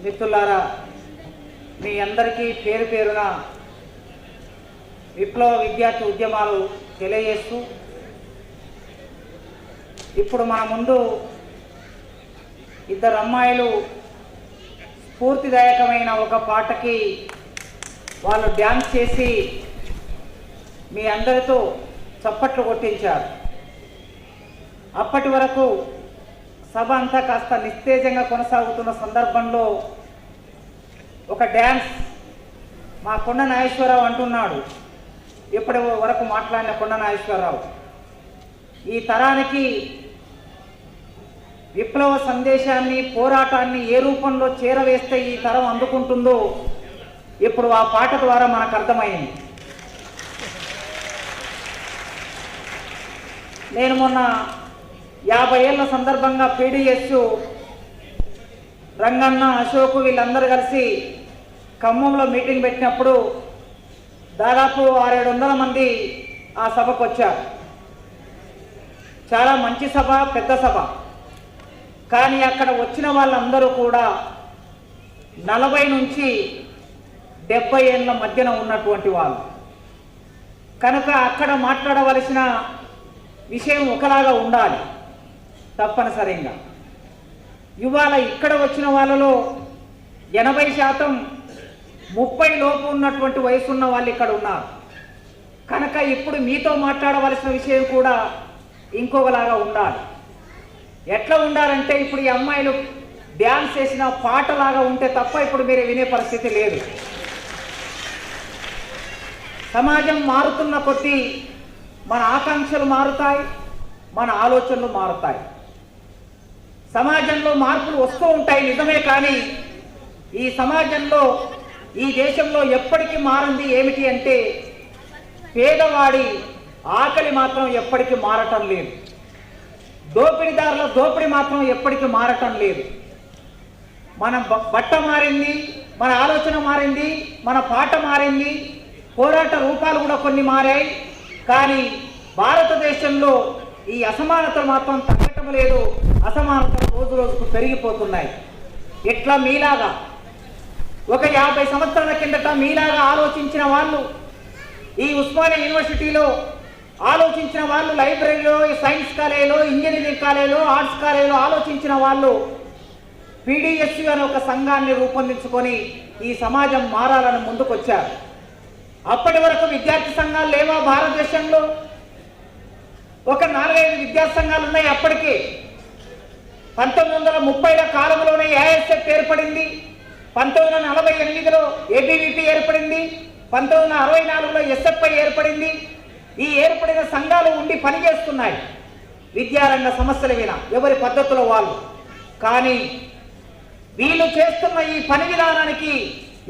మిత్రులారా, మీ అందరికీ పేరు పేరున విప్లవ విద్యార్థి ఉద్యమాలు తెలియజేస్తూ, ఇప్పుడు మన ముందు ఇద్దరు అమ్మాయిలు స్ఫూర్తిదాయకమైన ఒక పాటకి వాళ్ళు డ్యాన్స్ చేసి మీ అందరితో చప్పట్లు కొట్టించారు. అప్పటి వరకు సభ అంతా కాస్త నిస్తేజంగా కొనసాగుతున్న సందర్భంలో ఒక డ్యాన్స్ మా కొండ నాగేశ్వరరావు అంటున్నాడు, ఇప్పటి వరకు మాట్లాడిన కొండ నాగేశ్వరరావు, ఈ తరానికి విప్లవ సందేశాన్ని, పోరాటాన్ని ఏ రూపంలో చేరవేస్తే ఈ తరం అందుకుంటుందో ఇప్పుడు ఆ పాట ద్వారా మనకు అర్థమైంది. నేను మొన్న 50 ఏళ్ల సందర్భంగా పీడిఎస్ రంగన్న, అశోక్ వీళ్ళందరూ కలిసి ఖమ్మంలో మీటింగ్ పెట్టినప్పుడు దాదాపు 600-700 మంది ఆ సభకు వచ్చారు. చాలా మంచి సభ, పెద్ద సభ. కానీ అక్కడ వచ్చిన వాళ్ళందరూ కూడా 40 నుంచి 70 ఏళ్ళ మధ్యన ఉన్నటువంటి వాళ్ళు. కనుక అక్కడ మాట్లాడవలసిన విషయం ఒకలాగా ఉండాలి తప్పనిసరిగా. ఇవాళ ఇక్కడ వచ్చిన వాళ్ళలో 80% 30 లోపు ఉన్నటువంటి వయసున్న వాళ్ళు ఇక్కడ ఉన్నారు. కనుక ఇప్పుడు మీతో మాట్లాడవలసిన విషయం కూడా ఇంకొకలాగా ఉండాలి. ఎట్లా ఉండాలంటే, ఇప్పుడు ఈ అమ్మాయిలు డ్యాన్స్ చేసిన పాటలాగా ఉంటే తప్ప ఇప్పుడు మీరు వినే పరిస్థితి లేదు. సమాజం మారుతున్న కొద్దీ మన ఆకాంక్షలు మారుతాయి, మన ఆలోచనలు మారుతాయి. సమాజంలో మార్పులు వస్తూ ఉంటాయి నిజమే, కానీ ఈ సమాజంలో, ఈ దేశంలో ఎప్పటికీ మారింది ఏమిటి అంటే, పేదవాడి ఆకలి మాత్రం ఎప్పటికీ మారటం లేదు, దోపిడీదారుల దోపిడీ మాత్రం ఎప్పటికీ మారటం లేదు. మన బట్ట మారింది, మన ఆలోచన మారింది, మన పాట మారింది, పోరాట రూపాలు కూడా కొన్ని మారాయి. కానీ భారతదేశంలో ఈ అసమానతలు మాత్రం తగ్గటం లేదు, అసమానతలు రోజు రోజుకు పెరిగిపోతున్నాయి. ఎట్లా మీలాగా ఒక 50 సంవత్సరాల కిందట మీలాగా ఆలోచించిన వాళ్ళు, ఈ ఉస్మానియా యూనివర్సిటీలో ఆలోచించిన వాళ్ళు, లైబ్రరీలో, సైన్స్ కాలేజీలో, ఇంజనీరింగ్ కాలేజీలో, ఆర్ట్స్ కాలేజీలో ఆలోచించిన వాళ్ళు పీడిఎస్ అనే ఒక సంఘాన్ని రూపొందించుకొని ఈ సమాజం మారాలని ముందుకొచ్చారు. అప్పటి వరకు విద్యార్థి సంఘాలు లేవా భారతదేశంలో? ఒక 4-5 విద్యార్థి సంఘాలు ఉన్నాయి. అప్పటికే 1930ల కాలంలోనే ఏఐఎస్ఎఫ్ ఏర్పడింది, 1948లో ఏబీవీపీ ఏర్పడింది, 1964లో ఎస్ఎఫ్ఐ ఏర్పడింది. ఈ ఏర్పడిన సంఘాలు ఉండి పనిచేస్తున్నాయి విద్యారంగ సమస్యల మీద, ఎవరి పద్ధతిలో వాళ్ళు. కానీ వీళ్ళు చేస్తున్న ఈ పని విధానానికి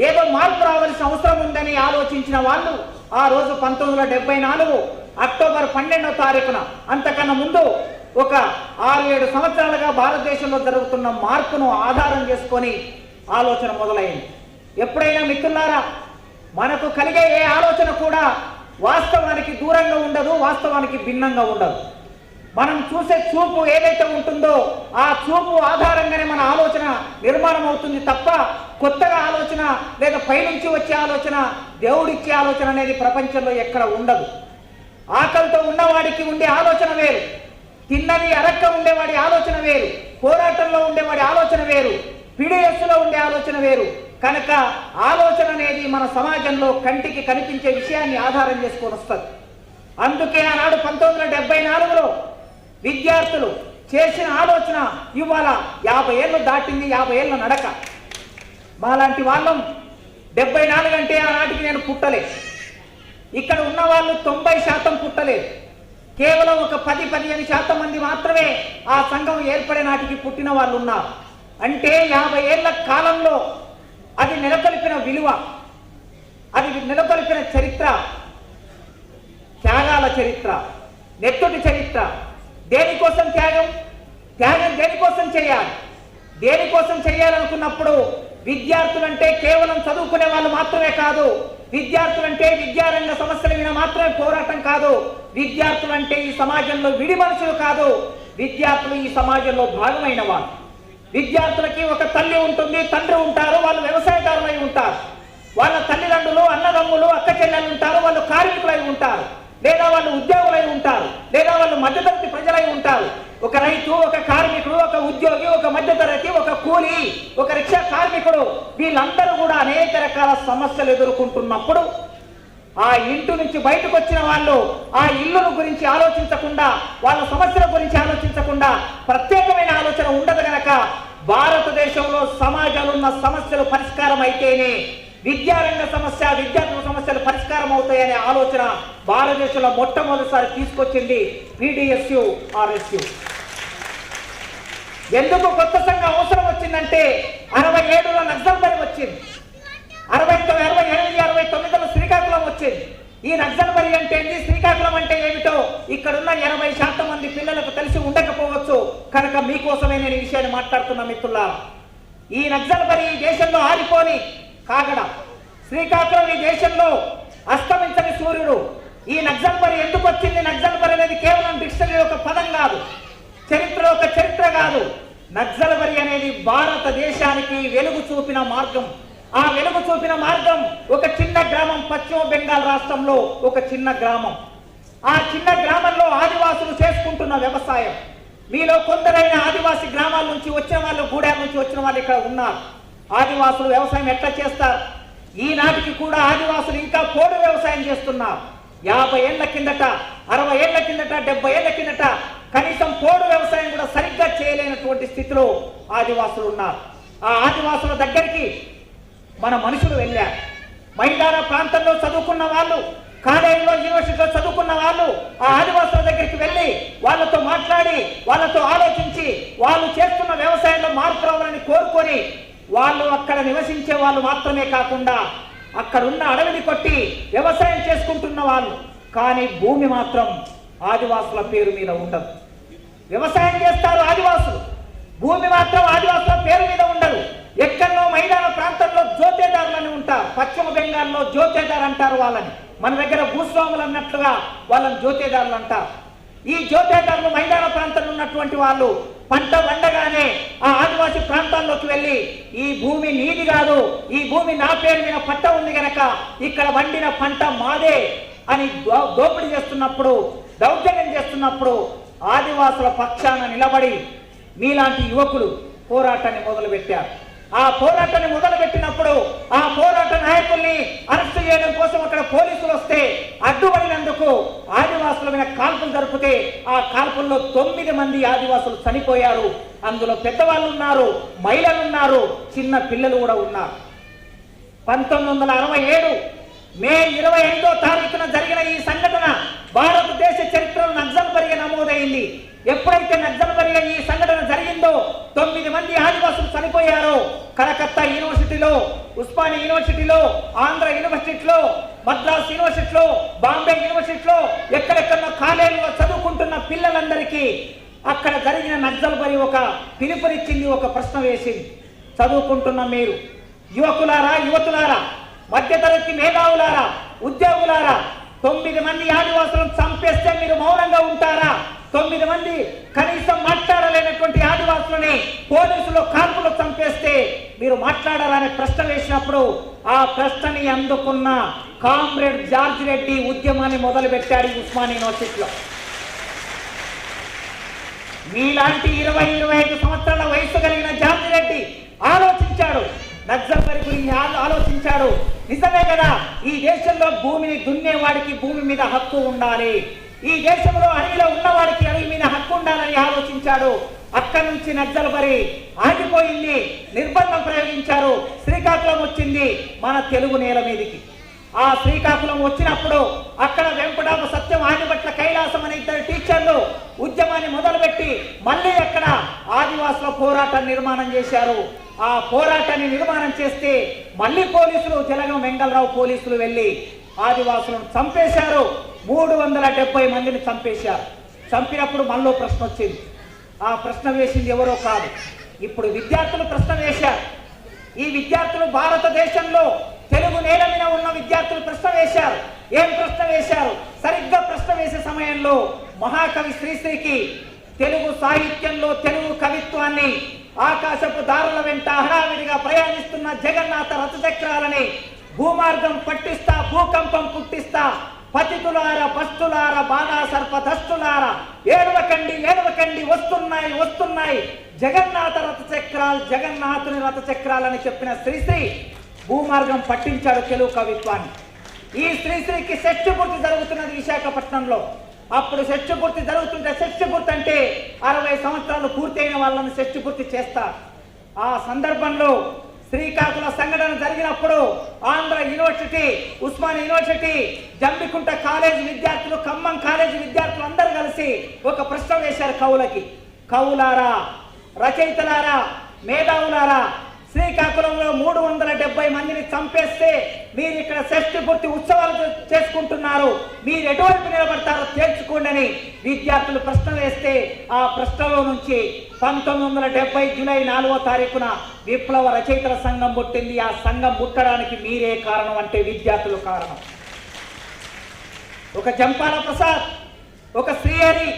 ఏదో మార్పు రావాల్సిన అవసరం ఉందని ఆలోచించిన వాళ్ళు ఆ రోజు 1974 అక్టోబర్ 12వ తారీఖున, అంతకన్నా ముందు ఒక 6-7 సంవత్సరాలుగా భారతదేశంలో జరుగుతున్న మార్పును ఆధారం చేసుకొని ఆలోచన మొదలైంది. ఎప్పుడైనా మిత్రులారా, మనకు కలిగే ఏ ఆలోచన కూడా వాస్తవానికి దూరంగా ఉండదు, వాస్తవానికి భిన్నంగా ఉండదు. మనం చూసే చూపు ఏదైతే ఉంటుందో ఆ చూపు ఆధారంగానే మన ఆలోచన నిర్మాణం అవుతుంది తప్ప కొత్తగా ఆలోచన లేదా పైనుంచి వచ్చే ఆలోచన, దేవుడిచ్చే ఆలోచన అనేది ప్రపంచంలో ఎక్కడ ఉండదు. ఆకలితో ఉన్నవాడికి ఉండే ఆలోచన వేరు, తిన్నది అరక్క ఉండేవాడి ఆలోచన వేరు, పోరాటంలో ఉండేవాడి ఆలోచన వేరు, పీడిఎస్లో ఉండే ఆలోచన వేరు. కనుక ఆలోచన అనేది మన సమాజంలో కంటికి కనిపించే విషయాన్ని ఆధారం చేసుకొని వస్తుంది. అందుకే ఆనాడు 1974లో విద్యార్థులు చేసిన ఆలోచన ఇవాళ 50 ఏళ్ళు దాటింది, 50 ఏళ్ళ నడక. మాలాంటి వాళ్ళం 74 అంటే ఆనాటికి నేను పుట్టలేదు. ఇక్కడ ఉన్న వాళ్ళు 90% పుట్టలేదు. కేవలం ఒక 10-15% మంది మాత్రమే ఆ సంఘం ఏర్పడే నాటికి పుట్టిన వాళ్ళు ఉన్నారు. అంటే 50 ఏళ్ల కాలంలో అది నెలకొల్పిన విలువ, అది నెలకొల్పిన చరిత్ర, త్యాగాల చరిత్ర, నెత్తుటి చరిత్ర. దేనికోసం త్యాగం? త్యాగం దేనికోసం చేయాలి? దేనికోసం చేయాలనుకున్నప్పుడు విద్యార్థులంటే కేవలం చదువుకునే వాళ్ళు మాత్రమే కాదు, విద్యార్థులంటే విద్యారంగ సమస్యల మీద మాత్రమే పోరాటం కాదు, విద్యార్థులంటే ఈ సమాజంలో విడి మనుషులు కాదు, విద్యార్థులు ఈ సమాజంలో భాగమైన వాళ్ళు. విద్యార్థులకి ఒక తల్లి ఉంటుంది, తండ్రి ఉంటారు. వాళ్ళు వ్యవసాయదారులై ఉంటారు, వాళ్ళ తల్లిదండ్రులు అన్నదమ్ములు అక్క చెల్లెలు ఉంటారు, వాళ్ళు కార్మికులై ఉంటారు, లేదా వాళ్ళు ఉద్యోగులై ఉంటారు, లేదా వాళ్ళు మధ్యతరగతి ప్రజలై ఉంటారు. ఒక రైతు, ఒక కార్మికుడు, ఒక ఉద్యోగి, ఒక మధ్యతరగతి, ఒక కూలీ, ఒక రిక్షా కార్మికుడు, వీళ్ళందరూ కూడా అనేక రకాల సమస్యలు ఎదుర్కొంటున్నప్పుడు ఆ ఇంటి నుంచి బయటకు వచ్చిన వాళ్ళు ఆ ఇల్లును గురించి ఆలోచించకుండా, వాళ్ళ సమస్యల గురించి ఆలోచించకుండా ప్రత్యేకమైన ఆలోచన ఉండదు గనక భారతదేశంలో సమాజంలో ఉన్న సమస్యలు పరిష్కారం అయితేనే విద్యారంగ సమస్య, విద్యార్థుల సమస్యలు పరిష్కారం అవుతాయనే ఆలోచన భారతదేశంలో మొట్టమొదటిసారి తీసుకొచ్చింది PDSU RSU. ఎందుకు కొత్త సంఘం అవసరం వచ్చిందంటే 67లో నక్సల్బరీ వచ్చింది, 68, 69లో శ్రీకాకుళం వచ్చింది. ఈ నక్సల్బరీ అంటే ఏంటి, శ్రీకాకుళం అంటే ఏమిటో ఇక్కడున్న 80% మంది పిల్లలకు తెలిసి ఉండకపోవచ్చు. కనుక మీకోసమే నేను ఈ విషయాన్ని మాట్లాడుతున్నా మిత్రులారా. ఈ నక్సల్బరీ ఈ దేశంలో ఆరిపోని కాగడ, శ్రీకాకుళం ఈ దేశంలో అస్తమించని సూర్యుడు. ఈ నక్సల్బరీ ఎందుకు వచ్చింది? నక్సల్బరీ అనేది కేవలం డిక్షనరీ ఒక పదం కాదు, చరిత్ర ఒక చరిత్ర కాదు. నక్సల్బరీ అనేది భారతదేశానికి వెలుగు చూపిన మార్గం. ఆ వెలుగు చూపిన మార్గం ఒక చిన్న గ్రామం, పశ్చిమ బెంగాల్ రాష్ట్రంలో ఒక చిన్న గ్రామం. ఆ చిన్న గ్రామంలో ఆదివాసులు చేసుకుంటున్న వ్యవసాయం. మీలో కొందరైన ఆదివాసి గ్రామాల నుంచి వచ్చిన వాళ్ళు, గూడెం నుంచి వచ్చిన వాళ్ళు ఇక్కడ ఉన్నారు. ఆదివాసులు వ్యవసాయం ఎట్లా చేస్తారు? ఈనాటికి కూడా ఆదివాసులు ఇంకా పోడు వ్యవసాయం చేస్తున్నారు. 50 ఏళ్ల కిందట, 60 ఏళ్ల కిందట, 70 ఏళ్ల కిందట కనీసం పోడు వ్యవసాయం కూడా సరిగ్గా చేయలేనటువంటి స్థితిలో ఆదివాసులు ఉన్నారు. ఆ ఆదివాసుల దగ్గరికి మన మనుషులు వెళ్ళారు. మైదాన ప్రాంతంలో చదువుకున్న వాళ్ళు, కాలేజీలో, యూనివర్సిటీలో చదువుకున్న వాళ్ళు ఆ ఆదివాసుల దగ్గరికి వెళ్ళి వాళ్ళతో మాట్లాడి, వాళ్ళతో ఆలోచించి, వాళ్ళు చేస్తున్న వ్యవసాయంలో మార్పు రావాలని కోరుకొని, వాళ్ళు అక్కడ నివసించే వాళ్ళు మాత్రమే కాకుండా అక్కడున్న అడవిని కొట్టి వ్యవసాయం చేసుకుంటున్న వాళ్ళు, కానీ భూమి మాత్రం ఆదివాసుల పేరు మీద ఉండదు. వ్యవసాయం చేస్తారు ఆదివాసులు, భూమి మాత్రం ఆదివాసుల పేరు మీద ఉండదు. ఎక్కడో మైదాన ప్రాంతంలో జోతేదారులని ఉంటారు. పశ్చిమ బెంగాల్లో జోతేదారు అంటారు వాళ్ళని. మన దగ్గర భూస్వాములు అన్నట్లుగా వాళ్ళని జోతేదారులు అంటారు. ఈ జోతేదారులు మైదాన ప్రాంతంలో ఉన్నటువంటి వాళ్ళు పంట వండగానే ఆ ఆదివాసి ప్రాంతాల్లోకి వెళ్ళి, ఈ భూమి నీది కాదు, ఈ భూమి నా పేరు మీద పట్ట ఉంది గనక ఇక్కడ వండిన పంట మాదే అని దోపిడీ చేస్తున్నప్పుడు, దౌర్జన్యం చేస్తున్నప్పుడు ఆదివాసుల పక్షాన నిలబడి మీలాంటి యువకులు పోరాటాన్ని మొదలుపెట్టారు. ఆ పోరాటాన్ని మొదలుపెట్టినప్పుడు ఆ పోరాట నాయకుల్ని అరెస్ట్ చేయడం కోసం అక్కడ పోలీసులు వస్తే అడ్డుపడినందుకు ఆదివాసుల మీద కాల్పులు జరిపితే ఆ కాల్పుల్లో 9 మంది ఆదివాసులు చనిపోయారు. అందులో పెద్దవాళ్ళు ఉన్నారు, మహిళలు ఉన్నారు, చిన్న పిల్లలు కూడా ఉన్నారు. 1967 మే 25వ తారీఖున జరిగిన ఈ సంఘటన భారతదేశ చరిత్రలో నక్సల్బరీగా నమోదైంది. ఎప్పుడైతే నక్సల్బరీగా ఈ సంఘటన జరిగిందో 9 మంది ఆదివాసులు చనిపోయారో కలకత్తా యూనివర్సిటీలో, ఉస్మానియా యూనివర్సిటీలో, ఆంధ్ర యూనివర్సిటీలో, మద్రాస్ యూనివర్సిటీలో, బాంబే యూనివర్సిటీలో, ఎక్కడెక్కడో కాలేజీలో చదువుకుంటున్న పిల్లలందరికీ అక్కడ జరిగిన నక్సల్బరీ ఒక పిలుపునిచ్చింది, ఒక ప్రశ్న వేసింది. చదువుకుంటున్న మీరు యువకులారా, యువతులారా, మధ్యతరగతి మేధావులారా, ఉద్యోగులారా, 9 మంది ఆదివాసులను చంపేస్తే మీరు మౌనంగా ఉంటారా? 9 మంది కనీసం మాట్లాడలేనటువంటి ఆదివాసులని పోలీసులు కాల్పులు చంపేస్తే మీరు మాట్లాడారనే ప్రశ్న వేసినప్పుడు ఆ ప్రశ్నని అందుకున్న కామ్రేడ్ జార్జ్ రెడ్డి ఉద్యమాన్ని మొదలుపెట్టాడు ఉస్మానియా యూనివర్సిటీలో. మీలాంటి 20-25 సంవత్సరాల వయసు కలిగిన జార్జ్ రెడ్డి ఆలోచించాడు, నక్సల్బరీ గురించి ఆలోచించాడు. నిజమే కదా, ఈ దేశంలో భూమిని దున్నేవాడికి భూమి మీద హక్కు ఉండాలి, ఈ దేశంలో అడవిలో ఉన్నవాడికి అడవి మీద హక్కు ఉండాలని ఆలోచించాడు. అక్కడి నుంచి నక్సల్బరీ ఆగిపోయింది, నిర్బంధం ప్రయోగించారు. శ్రీకాకుళం వచ్చింది, మన తెలుగు నేల మీదికి. ఆ శ్రీకాకుళం వచ్చినప్పుడు అక్కడ వెంకటాపు సత్యం, ఆదిభట్ల కైలాసం అనే 2 టీచర్లు ఉద్యమాన్ని మొదలుపెట్టి మళ్ళీ అక్కడ ఆదివాసుల పోరాటాన్ని నిర్మాణం చేశారు. ఆ పోరాటాన్ని నిర్మాణం చేస్తే మళ్ళీ పోలీసులు, జలగం వెంగళరావు పోలీసులు వెళ్ళి ఆదివాసులను చంపేశారు. 370 మందిని చంపేశారు. చంపినప్పుడు మళ్ళీ ప్రశ్న వచ్చింది. ఆ ప్రశ్న వేసింది ఎవరో కాదు, ఇప్పుడు విద్యార్థులు ప్రశ్న వేశారు. ఈ విద్యార్థులు భారతదేశంలో తెలుగు నేల మీద ఉన్న విద్యార్థులు ప్రశ్న వేశారు. ఏం ప్రశ్న వేశారు? సరిగ్గా ప్రశ్న వేసే సమయంలో మహాకవి శ్రీశ్రీకి తెలుగు సాహిత్యంలో తెలుగు కవిత్వాన్ని ఆకాశపు దారుల వెంట హడావిడిగా ప్రయాణిస్తున్న జగన్నాథ రథచక్రాలని భూమార్గం పట్టిస్తా, భూకంపం పుట్టిస్తా, పతితులార భస్తులార బాణాసర్ప దస్తులార ఏడవకండి ఏడవకండి, వస్తున్నాయి వస్తున్నాయి జగన్నాథ రథచక్రాలు, జగన్నాథుని రథచక్రాలని చెప్పిన శ్రీశ్రీ భూమార్గం పట్టించాడు తెలుగు కవిత్వాన్ని. ఈ శ్రీశ్రీకి షష్ఠపూర్తి జరుగుతున్నది విశాఖపట్నంలో. అప్పుడు షష్ఠపూర్తి జరుగుతుంటే, షష్ఠపూర్తి అంటే 60 సంవత్సరాలు పూర్తయిన వాళ్ళని షష్ఠపూర్తి చేస్తారు. ఆ సందర్భంలో శ్రీకాకుళ సంఘటన జరిగినప్పుడు Andhra university, Osmania university, Jammikunta college విద్యార్థులు, ఖమ్మం కాలేజీ విద్యార్థులు అందరూ కలిసి ఒక ప్రశ్న వేశారు కవులకి. కవులారా, రచయితలారా, మేధావులారా, శ్రీకాకుళంలో 370 మందిని చంపేస్తే మీరు ఇక్కడ షష్ఠపూర్తి ఉత్సవాలు చేసుకుంటున్నారు, మీరు ఎటువైపు నిలబడతారో తేల్చుకోండి అని విద్యార్థులు ప్రశ్న వేస్తే ఆ ప్రశ్నలో నుంచి 1970 జూలై 4వ తారీఖున విప్లవ రచయితల సంఘం పుట్టింది. ఆ సంఘం పుట్టడానికి మీరే కారణం అంటే విద్యార్థులు కారణం. ఒక జంపాల ప్రసాద్, ఒక శ్రీహరి,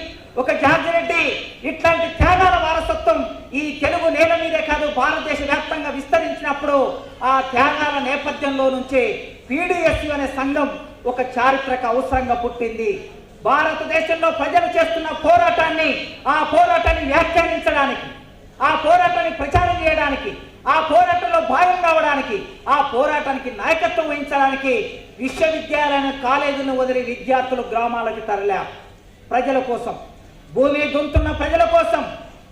ఒక జార్జి రెడ్డి ఇట్లాంటి త్యాగాల వారసత్వం ఈ తెలుగు నేల మీదే కాదు భారతదేశ వ్యాప్తంగా విస్తరించినప్పుడు ఆ త్యాగాల నేపథ్యంలో నుంచే పీడీఎస్యు అనే సంఘం ఒక చారిత్రక అవసరంగా పుట్టింది. భారతదేశంలో ప్రజలు చేస్తున్న పోరాటాన్ని, ఆ పోరాటాన్ని వ్యాఖ్యానించడానికి, ఆ పోరాటాన్ని ప్రచారం చేయడానికి, ఆ పోరాటంలో భాగం కావడానికి, ఆ పోరాటానికి నాయకత్వం వహించడానికి విశ్వవిద్యాలయ కాలేజీలను వదిలి విద్యార్థులు గ్రామాలకు తరలారు. ప్రజల కోసం, భూమి దున్నుతున్న ప్రజల కోసం,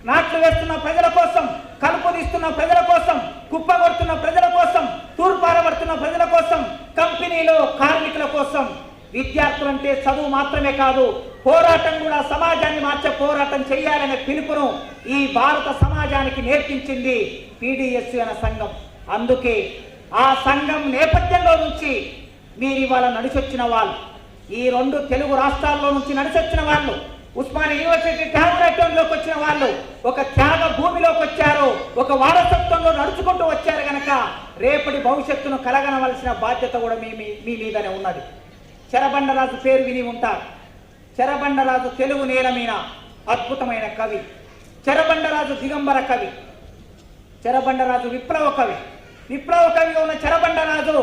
నాట్లు వేస్తున్న ప్రజల కోసం, కలుపు తీస్తున్న ప్రజల కోసం, కుప్పగొడుతున్న ప్రజల కోసం, తూర్పారబడుతున్న ప్రజల కోసం, కంపెనీలో కార్మికుల కోసం. విద్యార్థులంటే చదువు మాత్రమే కాదు, పోరాటం కూడా, సమాజాన్ని మార్చే పోరాటం చేయాలనే పిలుపును ఈ భారత సమాజానికి నేర్పించింది పీడీఎస్యు అనే సంఘం. అందుకే ఆ సంఘం నేపథ్యంలో నుంచి మీరు ఇవాళ నడిచొచ్చిన వాళ్ళు, ఈ 2 తెలుగు రాష్ట్రాల్లో నుంచి నడిచొచ్చిన వాళ్ళు, ఉస్మానియా యూనివర్సిటీ త్యాగరాజ్యంలోకి వచ్చిన వాళ్ళు ఒక త్యాగ భూమిలోకి వచ్చారు, ఒక వారసత్వంలో నడుచుకుంటూ వచ్చారు గనక రేపటి భవిష్యత్తును కలగనవలసిన బాధ్యత కూడా మీ మీదనే ఉన్నది. చెరబండరాజు పేరు విని ఉంటారు. చెరబండరాజు తెలుగు నేల మీద అద్భుతమైన కవి. చెరబండరాజు దిగంబర కవి, చెరబండరాజు విప్లవ కవి. విప్లవ కవిగా ఉన్న చెరబండరాజు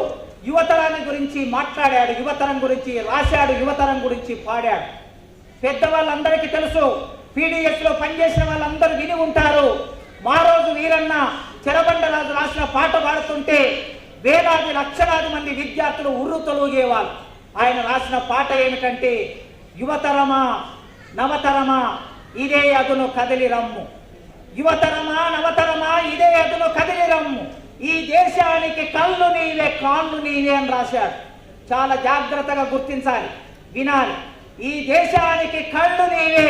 యువతరాన్ని గురించి మాట్లాడాడు, యువతరం గురించి రాశాడు, యువతరం గురించి పాడాడు. పెద్దవాళ్ళందరికీ తెలుసు, పీడీఎస్లో పనిచేసిన వాళ్ళందరూ విని ఉంటారు. మా రోజు వీరన్న చెరబండరాజు రాసిన పాట పాడుతుంటే వేలాది లక్షలాది మంది విద్యార్థులు ఉర్రు తొలగేవాళ్ళు. ఆయన రాసిన పాట ఏమిటంటే, యువతరమా నవతరమా ఇదే అదును కదిలి రమ్ము, యువతరమా నవతరమా ఇదే అదును కదిలి రమ్ము, ఈ దేశానికి కళ్ళు నీవే కాళ్ళు నీవే అని రాశాడు. చాలా జాగ్రత్తగా గుర్తించాలి, వినాలి. ఈ దేశానికి కళ్ళు నీవే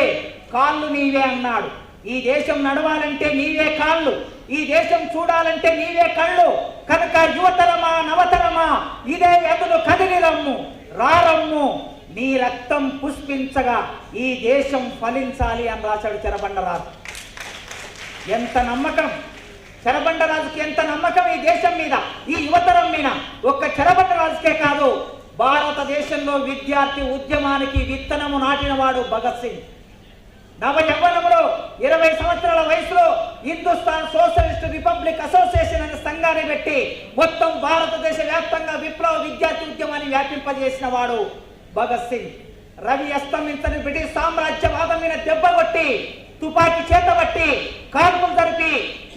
కాళ్ళు నీవే అన్నాడు. ఈ దేశం నడవాలంటే నీవే కాళ్ళు, ఈ దేశం చూడాలంటే నీవే కళ్ళు. కనుక యువతరమా నవతరమా ఇదే ఎదురు కదిలి రమ్ము, రారమ్ము, నీ రక్తం పుష్పించగా ఈ దేశం ఫలించాలి అని రాశాడు చెరబండరాజు. ఎంత నమ్మకం చెరబండరాజుకి, ఎంత నమ్మకం ఈ దేశం మీద, ఈ యువతరం మీద. ఒక్క చెరబండరాజుకే కాదు, భారతదేశంలో విద్యార్థి ఉద్యమానికి విత్తనము నాటినవాడు భగత్ సింగ్. నవ యవ్వనంలో 20 సంవత్సరాల వయసులో హిందుస్థాన్ సోషలిస్ట్ రిపబ్లిక్ అసోసియేషన్ అనే సంఘాన్ని పెట్టి మొత్తం భారతదేశ వ్యాప్తంగా విప్లవ విద్యార్థి ఉద్యమాన్ని వ్యాపింపజేసిన వాడు భగత్ సింగ్. రవి అస్తమించని బ్రిటిష్ సామ్రాజ్యవాదం మీద దెబ్బ కొట్టి, తుపాకీ చేతబట్టి, కాల్పులు జరిపి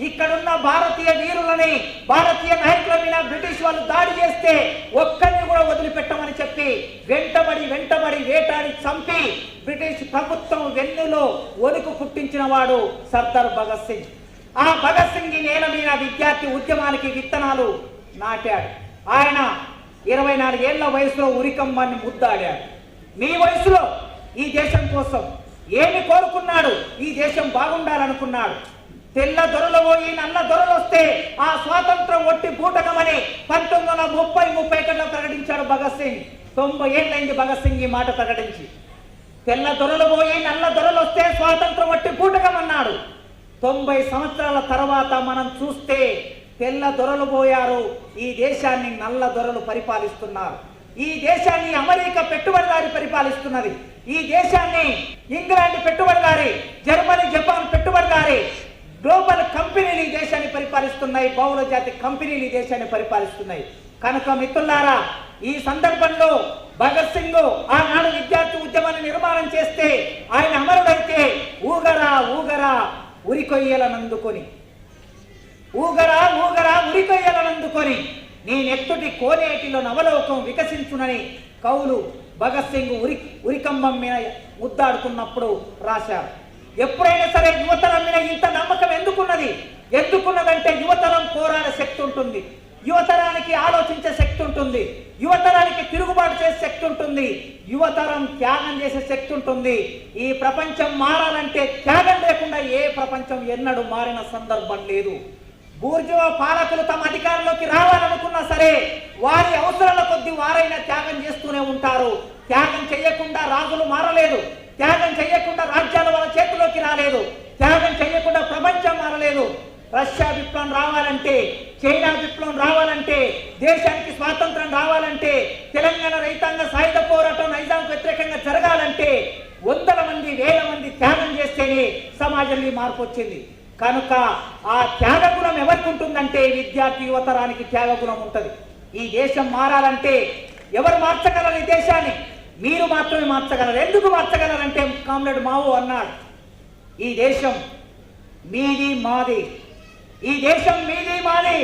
ఇక్కడున్న భారతీయ వీరులని, భారతీయ నాయకుల మీద బ్రిటిష్ వాళ్ళు దాడి చేస్తే ఒక్కరిని కూడా వదిలిపెట్టమని చెప్పి వెంటబడి వేటాడి చంపి బ్రిటిష్ ప్రభుత్వం వెన్నులో వణుకు పుట్టించిన వాడు సర్దార్ భగత్ సింగ్. ఆ భగత్ సింగ్ నేల మీద విద్యార్థి ఉద్యమానికి విత్తనాలు నాటాడు. ఆయన 24 ఏళ్ల వయసులో ఉరికంబాన్ని ముద్దాడాడు. మీ వయసులో ఈ దేశం కోసం ఏమి కోరుకున్నాడు? ఈ దేశం బాగుండాలనుకున్నాడు. తెల్ల దొరలు పోయి నల్ల దొరలు వస్తే ఆ స్వాతంత్రం ఒట్టి బూటకమని 1930-31 ప్రకటించాడు భగత్ సింగ్. 90 ఏళ్ళైంది భగత్ సింగ్ ఈ మాట ప్రకటించి. తెల్ల దొరలు పోయి నల్ల దొరలు వస్తే స్వాతంత్రం ఒట్టి బూటకమన్నాడు. 90 సంవత్సరాల తర్వాత మనం చూస్తే తెల్ల దొరలు పోయారు, ఈ దేశాన్ని నల్ల దొరలు పరిపాలిస్తున్నారు. ఈ దేశాన్ని అమెరికా పెట్టుబడిదారి పరిపాలిస్తున్నది. ఈ దేశాన్ని ఇంగ్లాండ్ పెట్టుబడిదారి, జర్మనీ, జపాన్ పెట్టుబడిదారి, గ్లోబల్ కంపెనీలు ఈ దేశాన్ని పరిపాలిస్తున్నాయి, బహుళ జాతి కంపెనీలు ఈ దేశాన్ని పరిపాలిస్తున్నాయి. కనుక మిత్రులారా, ఈ సందర్భంలో భగత్ సింగ్ ఆనాడు విద్యార్థి ఉద్యమాన్ని నిర్మాణం చేస్తే ఆయన అమరుడైతే ఊగరా ఊగరా ఉరికొయ్యలనందుకొని, ఊగరా ఊగరా ఉరికొయ్యలనందుకొని నీ నెత్తుటి కోనేటిలో నవలోకం వికసించునని కవులు భగత్ సింగ్ ఉరికంబం మీద ముద్దాడుతున్నప్పుడు రాశారు. ఎప్పుడైనా సరే యువతరం మీద ఇంత నమ్మకం ఎందుకున్నదంటే యువతరం పోరాడే శక్తి ఉంటుంది, యువతరానికి ఆలోచించే శక్తి ఉంటుంది, యువతరానికి తిరుగుబాటు చేసే శక్తి ఉంటుంది, యువతరం త్యాగం చేసే శక్తి ఉంటుంది. ఈ ప్రపంచం మారాలంటే త్యాగం లేకుండా ఏ ప్రపంచం ఎన్నడూ మారిన సందర్భం లేదు. బూర్జువా పాలకులు తమ అధికారంలోకి రావాలనుకున్నా సరే వారి అవసరాల కొద్దీ వారైనా త్యాగం చేస్తూనే ఉంటారు. త్యాగం చేయకుండా రాజులు మారలేదు, త్యాగం చేయకుండా రాజ్యాలు వాళ్ళ చేతిలోకి రాలేదు, త్యాగం చేయకుండా ప్రపంచం మారలేదు. రష్యా విప్లవం రావాలంటే, చైనా విప్లవం రావాలంటే, దేశానికి స్వాతంత్రం రావాలంటే, తెలంగాణ రైతాంగ సాయుధ పోరాటం నైజాంకు వ్యతిరేకంగా జరగాలంటే వందల మంది వేల మంది త్యాగం చేస్తేనే సమాజంలో మార్పు వచ్చింది. కనుక ఆ త్యాగ గుణం ఎవరికి ఉంటుందంటే విద్యార్థి యువతరానికి త్యాగ గుణం ఉంటుంది. ఈ దేశం మారాలంటే ఎవరు మార్చగలరు? ఈ దేశాన్ని మీరు మాత్రమే మార్చగలరు. ఎందుకు మార్చగలరంటే కామ్రేడ్ మావో అన్నాడు, ఈ దేశం మీది మాది, ఈ దేశం మీది మాది,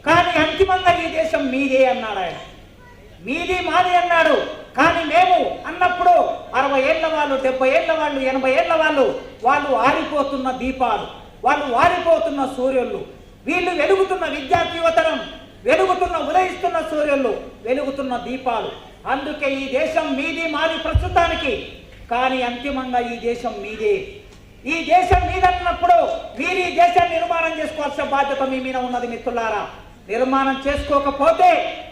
కానీ అంతిమంగా ఈ దేశం మీదే అన్నాడు ఆయన. మీది మాది అన్నాడు, కానీ మేము అన్నప్పుడు 60 ఏళ్ల వాళ్ళు, 70 ఏళ్ల వాళ్ళు, 80 ఏళ్ల వాళ్ళు ఆరిపోతున్న దీపాలు, వాళ్ళు వారిపోతున్న సూర్యుళ్ళు, వీళ్ళు వెలుగుతున్న విద్యార్థి యువతరం, వెలుగుతున్న ఉదయిస్తున్న సూర్యుళ్ళు, వెలుగుతున్న దీపాలు. అందుకే ఈ దేశం మీది మాది ప్రస్తుతానికి, కానీ అంతిమంగా ఈ దేశం మీదే. ఈ దేశం మీదన్నప్పుడు మీరు ఈ దేశాన్ని నిర్మాణం చేసుకోవాల్సిన బాధ్యత మీ మీద ఉన్నది మిత్రులారా. నిర్మాణం చేసుకోకపోతే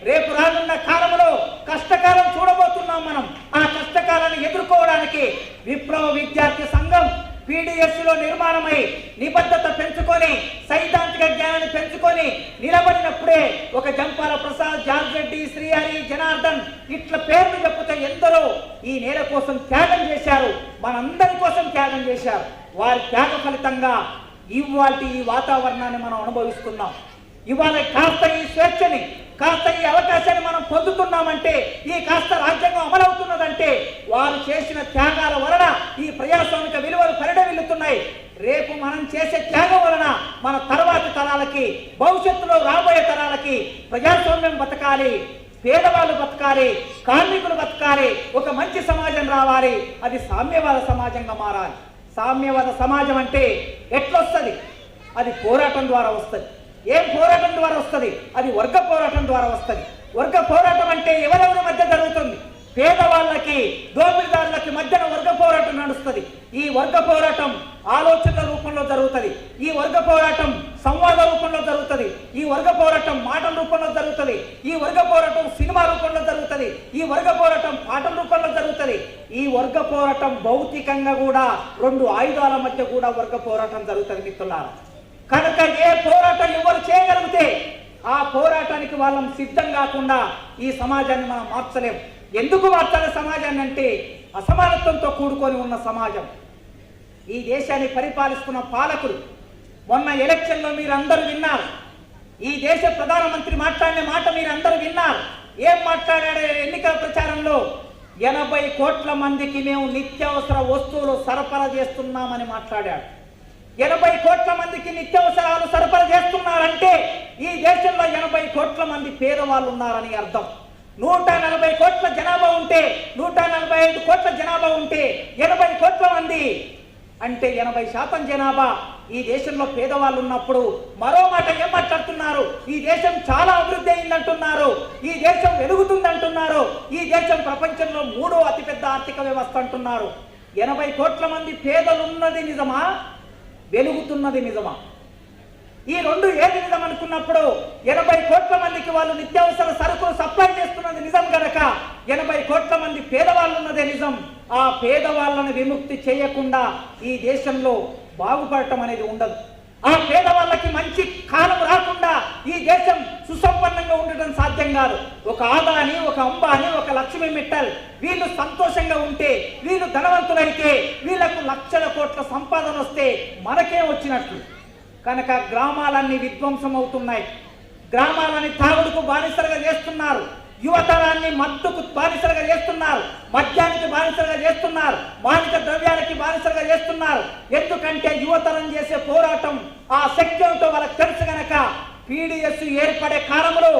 రేపు రానున్న కాలంలో కష్టకాలం చూడబోతున్నాం మనం. ఆ కష్టకాలాన్ని ఎదుర్కోవడానికి విప్లవ విద్యార్థి సంఘం పీడిఎస్లో నిర్మాణమై నిబద్ధత పెంచుకొని సైద్ధాంతిక జ్ఞానాన్ని పెంచుకొని నిలబడినప్పుడే ఒక జంపాల ప్రసాద్, జార్జ్ రెడ్డి, శ్రీహరి, జనార్దన్ ఇట్లా పేర్లు చెప్పుతే ఎందరో ఈ నేల కోసం త్యాగం చేశారు, మనందరి కోసం త్యాగం చేశారు. వారి త్యాగ ఫలితంగా ఇవాళ ఈ వాతావరణాన్ని మనం అనుభవిస్తున్నాం. ఇవాళ కాస్త ఈ స్వేచ్ఛని, కాస్త ఈ అవకాశాన్ని మనం పొందుతున్నామంటే, ఈ కాస్త రాజ్యాంగం అమలవుతున్నదంటే వారు చేసిన త్యాగాల వలన ఈ ప్రజాస్వామిక విలువలు పరిడవిల్లుతున్నాయి. రేపు మనం చేసే త్యాగం వలన మన తర్వాతి తరాలకి, భవిష్యత్తులో రాబోయే తరాలకి ప్రజాస్వామ్యం బతకాలి, పేదవాళ్ళు బతకాలి, కార్మికులు బతకాలి, ఒక మంచి సమాజం రావాలి. అది సామ్యవాద సమాజంగా మారాలి. సామ్యవాద సమాజం అంటే ఎట్లొస్తుంది? అది పోరాటం ద్వారా వస్తుంది. ఏం పోరాటం ద్వారా వస్తుంది? అది వర్గ పోరాటం ద్వారా వస్తుంది. వర్గ పోరాటం అంటే ఎవరెవరి మధ్య జరుగుతుంది? పేదవాళ్ళకి, దోపిడీదారులకి మధ్యన వర్గ పోరాటం నడుస్తుంది. ఈ వర్గ పోరాటం ఆలోచనల రూపంలో జరుగుతుంది, ఈ వర్గ పోరాటం సంవాద రూపంలో జరుగుతుంది, ఈ వర్గ పోరాటం మాటల రూపంలో జరుగుతుంది, ఈ వర్గ పోరాటం సినిమా రూపంలో జరుగుతుంది, ఈ వర్గ పోరాటం పాటల రూపంలో జరుగుతుంది. ఈ వర్గ పోరాటం భౌతికంగా కూడా 2 ఆయుధాల మధ్య కూడా వర్గ పోరాటం జరుగుతుంది మిత్రులారా. కనుక ఏ పోరాటం ఎవరు చేయగలిగితే ఆ పోరాటానికి వాళ్ళం సిద్ధం కాకుండా ఈ సమాజాన్ని మనం మార్చలేం. ఎందుకు మార్చాలి సమాజాన్ని అంటే అసమానత్వంతో కూడుకొని ఉన్న సమాజం. ఈ దేశాన్ని పరిపాలిస్తున్న పాలకులు మొన్న ఎలక్షన్లో మీరు అందరూ విన్నారు. ఈ దేశ ప్రధానమంత్రి మాట్లాడిన మాట మీరు అందరూ విన్నారు. ఏం మాట్లాడాడు ఎన్నికల ప్రచారంలో? 80 కోట్ల మందికి మేము నిత్యావసర వస్తువులు సరఫరా చేస్తున్నామని మాట్లాడాడు. 80 కోట్ల మందికి నిత్యావసరాలు సరఫరా చేస్తున్నారంటే ఈ దేశంలో 80 కోట్ల మంది పేదవాళ్ళు ఉన్నారని అర్థం. 140 కోట్ల జనాభా ఉంటే, 145 కోట్ల జనాభా ఉంటే 80 కోట్ల మంది అంటే 80% జనాభా ఈ దేశంలో పేదవాళ్ళు ఉన్నప్పుడు మరో మాట ఏం మాట్లాడుతున్నారు? ఈ దేశం చాలా అభివృద్ధి అయిందంటున్నారు, ఈ దేశం వెలుగుతుందంటున్నారు, ఈ దేశం ప్రపంచంలో 3వ అతిపెద్ద ఆర్థిక వ్యవస్థ అంటున్నారు. 80 కోట్ల మంది పేదలున్నది నిజమా? వెలుగుతున్నది నిజమా? ఈ రెండు ఏది నిజం అనుకున్నప్పుడు 80 కోట్ల మందికి వాళ్ళు నిత్యావసర సరుకులు సప్లై చేస్తున్నది నిజం కనుక 80 కోట్ల మంది పేదవాళ్ళు ఉన్నదే నిజం. ఆ పేదవాళ్ళను విముక్తి చేయకుండా ఈ దేశంలో బాగుపడటం అనేది ఉండదు. ఆ పేదవాళ్ళకి మంచి కాలం రాకుండా ఈ దేశం సుసంపన్నంగా ఉండటం సాధ్యం కాదు. ఒక ఆదాని, ఒక అంబానీ, ఒక లక్ష్మీ మిట్టల్ వీళ్ళు సంతోషంగా ఉంటే, వీళ్ళు ధనవంతులైతే, వీళ్ళకు లక్షల కోట్ల సంపాదన వస్తే మనకేం వచ్చినట్లు? కనుక గ్రామాలన్నీ విధ్వంసం అవుతున్నాయి. గ్రామాలని తాగుడుకు బానిసలుగా చేస్తున్నారు. యువతరాన్ని మత్తుకు బానిసలుగా చేస్తున్నారు. మద్యానికి బానిసలుగా చేస్తున్నారు. మాదక ద్రవ్యాలకి బానిసలుగా చేస్తున్నారు. ఎందుకంటే యువతరం చేసే పోరాటం ఆ శక్తితో వాళ్ళకి తెలుసు గనక. పీడిఎస్ ఏర్పడే కాలంలో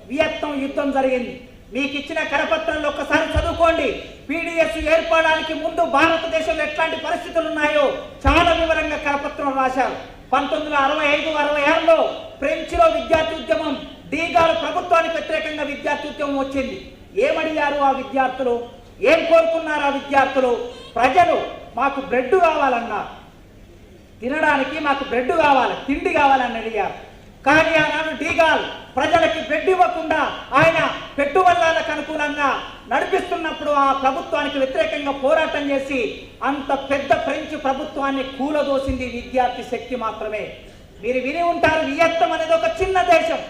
వియత్నాం యుద్ధం జరిగింది. మీకు ఇచ్చిన కరపత్రంలో ఒక్కసారి చదువుకోండి. పీడిఎస్ ఏర్పడడానికి ముందు భారతదేశంలో ఎట్లాంటి పరిస్థితులు ఉన్నాయో చాలా వివరంగా కరపత్రం రాశారు. 1965-66లో ఫ్రెంచ్లో విద్యార్థి ఉద్యమం, డీగాల్ ప్రభుత్వానికి వ్యతిరేకంగా విద్యార్థి ఉద్యమం వచ్చింది. ఏమడిగారు ఆ విద్యార్థులు? ఏం కోరుకున్నారు ఆ విద్యార్థులు? ప్రజలు మాకు బ్రెడ్ కావాలన్నారు. తినడానికి మాకు బ్రెడ్ కావాలి, తిండి కావాలని అడిగారు. కానీ ఆనాడు డీగాల్ ప్రజలకి బ్రెడ్ ఇవ్వకుండా ఆయన పెట్టుబడులకు అనుకూలంగా నడిపిస్తున్నప్పుడు ఆ ప్రభుత్వానికి వ్యతిరేకంగా పోరాటం చేసి అంత పెద్ద ఫ్రెంచ్ ప్రభుత్వాన్ని కూలదోసింది విద్యార్థి శక్తి మాత్రమే. మీరు విని ఉంటారు, వియత్నాం అనేది ఒక చిన్న దేశం,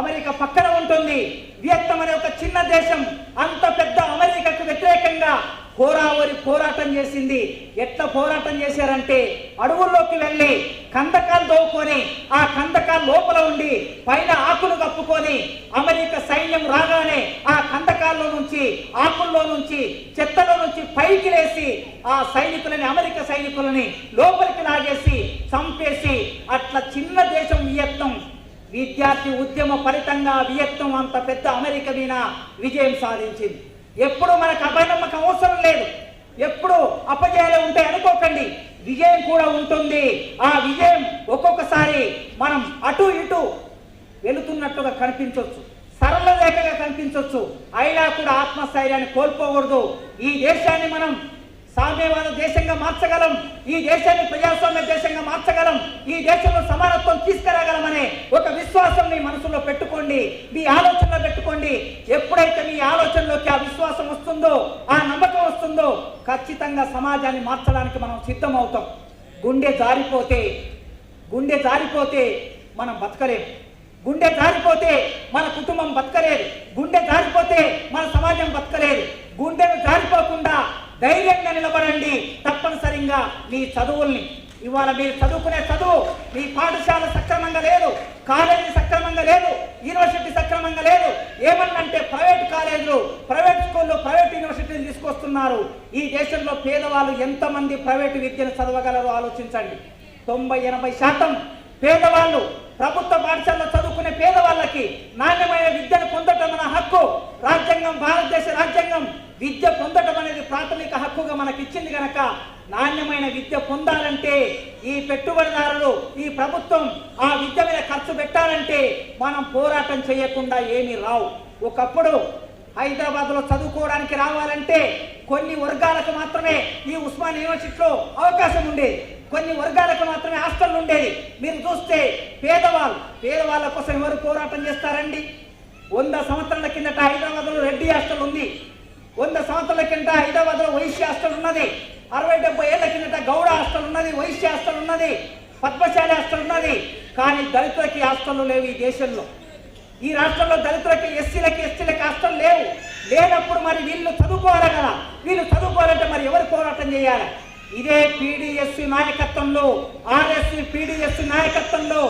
అమెరికా పక్కన ఉంటుంది. వియత్నాం అనే ఒక చిన్న దేశం అంత పెద్ద అమెరికాకు వ్యతిరేకంగా హోరావరి పోరాటం చేసింది. ఎట్లా పోరాటం చేశారంటే అడవుల్లోకి వెళ్ళి కందకాలు దోవుకొని ఆ కందకాల లోపల ఉండి పైన ఆకులు కప్పుకొని అమెరికా సైన్యం రాగానే ఆ కందకాల్లో నుంచి, ఆకుల్లో నుంచి, చెత్తలో నుంచి పైకి లేసి ఆ సైనికులని, అమెరికా సైనికులని లోపలికి లాగేసి చంపేసి అట్లా చిన్న దేశం వియత్నాం. విద్యార్థి ఉద్యమ ఫలితంగా వియత్నాం అంత పెద్ద అమెరికా మీద విజయం సాధించింది. ఎప్పుడు మనకు అపనమ్మకం అవసరం లేదు. ఎప్పుడు అపజయాలు ఉంటాయి అనుకోకండి, విజయం కూడా ఉంటుంది. ఆ విజయం ఒక్కొక్కసారి మనం అటు ఇటు వెళుతున్నట్టుగా కనిపించవచ్చు, సరళ రేఖగా కనిపించవచ్చు. అయినా కూడా ఆత్మస్థైర్యాన్ని కోల్పోకూడదు. ఈ దేశాన్ని మనం సామ్యవాద దేశంగా మార్చగలం. ఈ దేశాన్ని ప్రజాస్వామ్య దేశంగా మార్చగలం. ఈ దేశంలో సమానత్వం తీసుకురాగలమనే ఒక విశ్వాసం మీ మనసులో పెట్టుకోండి, మీ ఆలోచనలో పెట్టుకోండి. ఎప్పుడైతే మీ ఆలోచనలోకి ఆ విశ్వాసం వస్తుందో, ఆ నమ్మకం వస్తుందో, ఖచ్చితంగా సమాజాన్ని మార్చడానికి మనం సిద్ధమవుతాం. గుండె జారిపోతే మనం బతకలేము. గుండె జారిపోతే మన కుటుంబం బతకలేదు. గుండె జారిపోతే మన సమాజం బతకలేదు. గుండెను జారిపోకుండా ధైర్యంగా నిలబడండి. తప్పనిసరిగా మీ చదువుల్ని, ఇవాళ మీరు చదువుకునే చదువు, మీ పాఠశాల సక్రమంగా లేదు, కాలేజీ సక్రమంగా లేదు, యూనివర్సిటీ సక్రమంగా లేదు. ఏమన్నంటే ప్రైవేట్ కాలేజీలు, ప్రైవేట్ స్కూళ్ళు, ప్రైవేట్ యూనివర్సిటీలు తీసుకొస్తున్నారు. ఈ దేశంలో పేదవాళ్ళు ఎంతమంది ప్రైవేటు విద్యను చదవగలరో ఆలోచించండి. 90-80% పేదవాళ్ళు ప్రభుత్వ పాఠశాలలో చదువుకునే పేదవాళ్ళకి నాణ్యమైన విద్యను పొందటం మన హక్కు. రాజ్యాంగం, భారతదేశ రాజ్యాంగం విద్య పొందటం అనేది ప్రాథమిక హక్కుగా మనకి ఇచ్చింది కనుక నాణ్యమైన విద్య పొందాలంటే ఈ పెట్టుబడిదారులు, ఈ ప్రభుత్వం ఆ విద్య మీద ఖర్చు పెట్టాలంటే మనం పోరాటం చేయకుండా ఏమీ రావు. ఒకప్పుడు హైదరాబాద్లో చదువుకోవడానికి రావాలంటే కొన్ని వర్గాలకు మాత్రమే ఈ ఉస్మానియా యూనివర్సిటీలో అవకాశం ఉండేది. కొన్ని వర్గాలకు మాత్రమే హాస్టల్ ఉండేది. మీరు చూస్తే పేదవాళ్ళ కోసం ఎవరు పోరాటం చేస్తారండి? 100 సంవత్సరాల కిందట హైదరాబాద్లో రెడ్డి హాస్టల్ ఉంది. 100 సంవత్సరాల కిందట హైదరాబాద్లో వైశ్య హాస్టల్ ఉన్నది. 60-70 ఏళ్ల కిందట గౌడ హాస్టల్ ఉన్నది, వైశ్య హాస్టల్ ఉన్నది, పద్మశాలి హాస్టల్ ఉన్నది. కానీ దళితులకి హాస్టల్ లేవు ఈ దేశంలో. ఈ రాష్ట్రంలో దళితులకి, ఎస్సీలకి హాస్టల్ లేనప్పుడు మరి వీళ్ళు చదువుకోవాలి కదా. వీళ్ళు చదువుకోవాలంటే మరి ఎవరు పోరాటం చేయాలి? ఇదే పీడిఎస్ నాయకత్వంలో, ఆర్ఎస్సీ పీడిఎస్ నాయకత్వంలో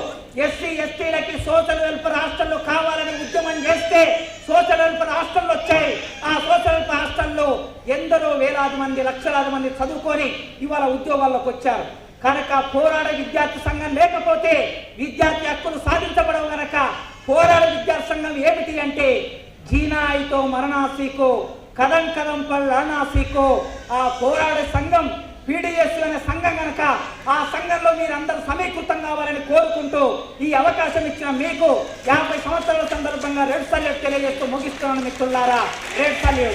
ఎస్సీ ఎస్టీలకి సోషల్ వెల్ఫేర్ హాస్టల్లో కావాలని ఉద్యమం చేస్తే సోషల్ వెల్ఫేర్ హాస్టల్ వచ్చాయి. ఆ సోషల్ వెల్ఫేర్ హాస్టల్లో ఎందరో వేలాది మంది, లక్షలాది మంది చదువుకొని ఇవాళ ఉద్యోగాల్లోకి వచ్చారు. కనుక పోరాడే విద్యార్థి సంఘం లేకపోతే విద్యార్థి హక్కులు సాధించబడవు. కనుక పోరాడే విద్యార్థి సంఘం ఏమిటి అంటే జీనాయితో మరణాసీకో, కదం కదం పల్ లరణాసీకో. ఆ పోరాడే సంఘం పీడిఎస్ అనే సంఘం కనుక ఆ సంఘంలో మీరందరూ సమీకృతం కావాలని కోరుకుంటూ ఈ అవకాశం ఇచ్చిన మీకు 50 సంవత్సరాల సందర్భంగా రెడ్ సల్యూట్ తెలియజేస్తూ ముగిస్తున్నాను మిత్రులారా. Red salute.